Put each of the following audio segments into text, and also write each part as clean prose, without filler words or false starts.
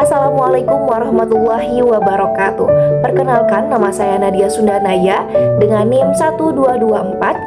Assalamualaikum warahmatullahi wabarakatuh. Perkenalkan, nama saya Nadia Sundanaya dengan NIM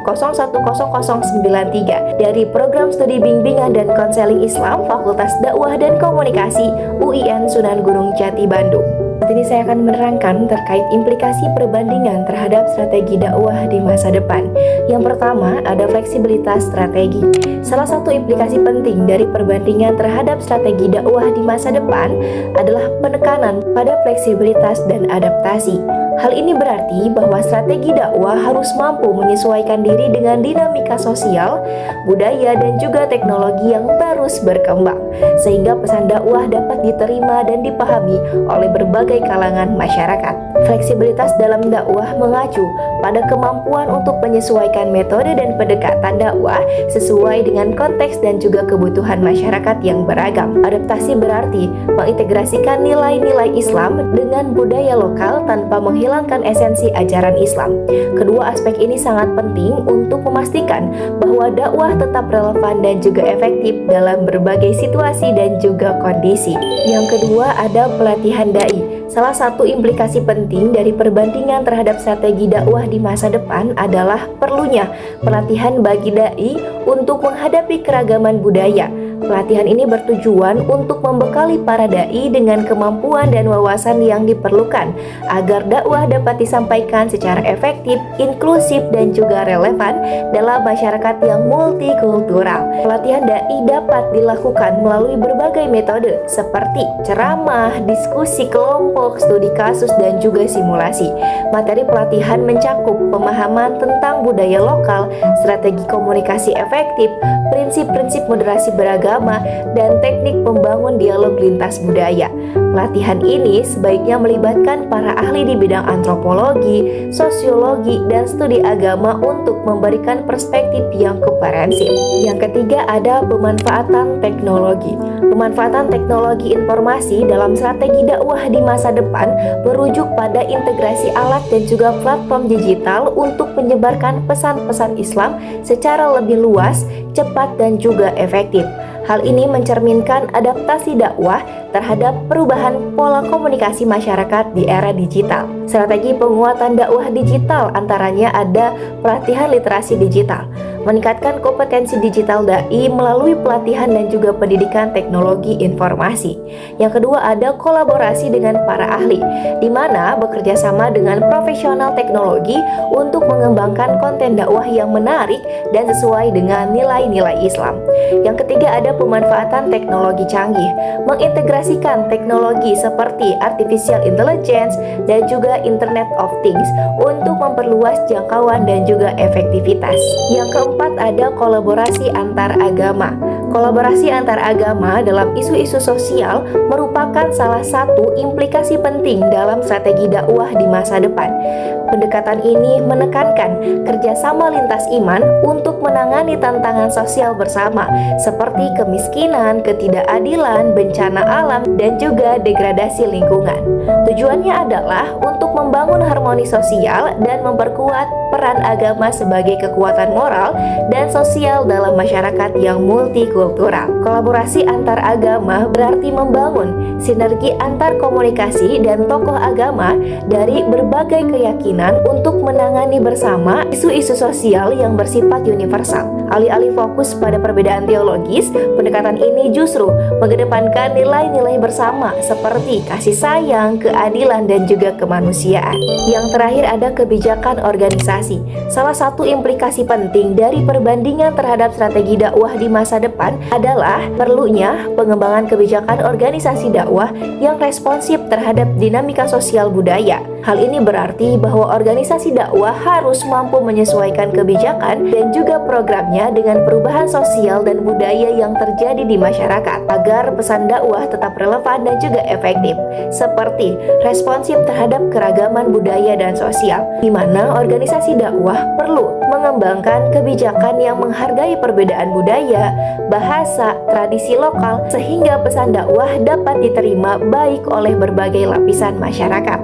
12240100093 dari Program Studi Bimbingan dan Konseling Islam Fakultas Dakwah dan Komunikasi UIN Sunan Gunung Jati Bandung. Saat ini saya akan menerangkan terkait implikasi perbandingan terhadap strategi dakwah di masa depan. Yang pertama, ada fleksibilitas strategi. Salah satu implikasi penting dari perbandingan terhadap strategi dakwah di masa depan adalah penekanan pada fleksibilitas dan adaptasi. Hal ini berarti bahwa strategi dakwah harus mampu menyesuaikan diri dengan dinamika sosial, budaya, dan juga teknologi yang terus berkembang, sehingga pesan dakwah dapat diterima dan dipahami oleh berbagai kalangan masyarakat. Fleksibilitas dalam dakwah mengacu pada kemampuan untuk menyesuaikan metode dan pendekatan dakwah sesuai dengan konteks dan juga kebutuhan masyarakat yang beragam. Adaptasi berarti mengintegrasikan nilai-nilai Islam dengan budaya lokal tanpa menghilangkan esensi ajaran Islam. Kedua aspek ini sangat penting untuk memastikan bahwa dakwah tetap relevan dan juga efektif dalam berbagai situasi dan juga kondisi. Yang kedua, ada pelatihan dai. Salah satu implikasi penting dari perbandingan terhadap strategi dakwah di masa depan adalah perlunya pelatihan bagi dai untuk menghadapi keragaman budaya. Pelatihan ini bertujuan untuk membekali para dai dengan kemampuan dan wawasan yang diperlukan agar dakwah dapat disampaikan secara efektif, inklusif, dan juga relevan dalam masyarakat yang multikultural. Pelatihan dai dapat dilakukan melalui berbagai metode seperti ceramah, diskusi kelompok, studi kasus, dan juga simulasi. Materi pelatihan mencakup pemahaman tentang budaya lokal, strategi komunikasi efektif, prinsip-prinsip moderasi beragama, dan teknik membangun dialog lintas budaya. Pelatihan ini sebaiknya melibatkan para ahli di bidang antropologi, sosiologi, dan studi agama untuk memberikan perspektif yang komprehensif. Yang ketiga, ada pemanfaatan teknologi. Pemanfaatan teknologi informasi dalam strategi dakwah di masa depan merujuk pada integrasi alat dan juga platform digital untuk menyebarkan pesan-pesan Islam secara lebih luas, cepat, dan juga efektif. Hal ini mencerminkan adaptasi dakwah terhadap perubahan pola komunikasi masyarakat di era digital. Strategi penguatan dakwah digital antaranya ada pelatihan literasi digital, meningkatkan kompetensi digital dai melalui pelatihan dan juga pendidikan teknologi informasi. Yang kedua, ada kolaborasi dengan para ahli, di mana bekerja sama dengan profesional teknologi untuk mengembangkan konten dakwah yang menarik dan sesuai dengan nilai-nilai Islam. Yang ketiga, ada pemanfaatan teknologi canggih, mengintegrasikan teknologi seperti artificial intelligence dan juga Internet of Things untuk memperluas jangkauan dan juga efektivitas. Yang keempat, ada kolaborasi antar agama. Kolaborasi antar agama dalam isu-isu sosial merupakan salah satu implikasi penting dalam strategi dakwah di masa depan. Pendekatan ini menekankan kerjasama lintas iman untuk menangani tantangan sosial bersama seperti kemiskinan, ketidakadilan, bencana alam, dan juga degradasi lingkungan. Tujuannya adalah untuk membangun harmoni sosial dan memperkuat peran agama sebagai kekuatan moral dan sosial dalam masyarakat yang multikultural. Kolaborasi antar agama berarti membangun sinergi antar komunikasi dan tokoh agama dari berbagai keyakinan untuk menangani bersama isu-isu sosial yang bersifat universal. Alih-alih fokus pada perbedaan teologis, pendekatan ini justru mengedepankan nilai-nilai bersama seperti kasih sayang, keadilan, dan juga kemanusiaan. Yang terakhir, ada kebijakan organisasi. Salah satu implikasi penting dari perbandingan terhadap strategi dakwah di masa depan adalah perlunya pengembangan kebijakan organisasi dakwah yang responsif terhadap dinamika sosial budaya. Hal ini berarti bahwa organisasi dakwah harus mampu menyesuaikan kebijakan dan juga programnya dengan perubahan sosial dan budaya yang terjadi di masyarakat agar pesan dakwah tetap relevan dan juga efektif, seperti responsif terhadap keragaman budaya dan sosial, di mana organisasi dakwah perlu mengembangkan kebijakan yang menghargai perbedaan budaya, bahasa, tradisi lokal sehingga pesan dakwah dapat diterima baik oleh berbagai lapisan masyarakat.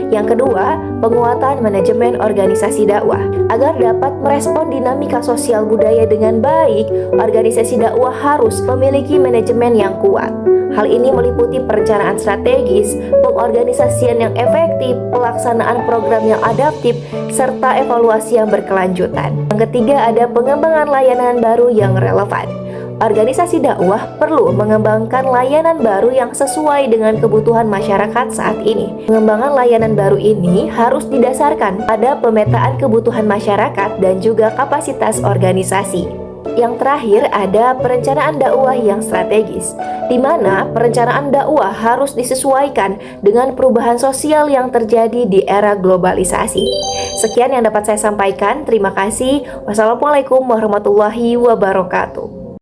Yang kedua, penguatan manajemen organisasi dakwah. Agar dapat merespon dinamika sosial budaya dengan baik, organisasi dakwah harus memiliki manajemen yang kuat. Hal ini meliputi perencanaan strategis, pengorganisasian yang efektif, pelaksanaan program yang adaptif, serta evaluasi yang berkelanjutan. Yang ketiga, ada pengembangan layanan baru yang relevan. Organisasi dakwah perlu mengembangkan layanan baru yang sesuai dengan kebutuhan masyarakat saat ini. Pengembangan layanan baru ini harus didasarkan pada pemetaan kebutuhan masyarakat dan juga kapasitas organisasi. Yang terakhir ada perencanaan dakwah yang strategis, di mana perencanaan dakwah harus disesuaikan dengan perubahan sosial yang terjadi di era globalisasi. Sekian yang dapat saya sampaikan. Terima kasih. Wassalamualaikum warahmatullahi wabarakatuh.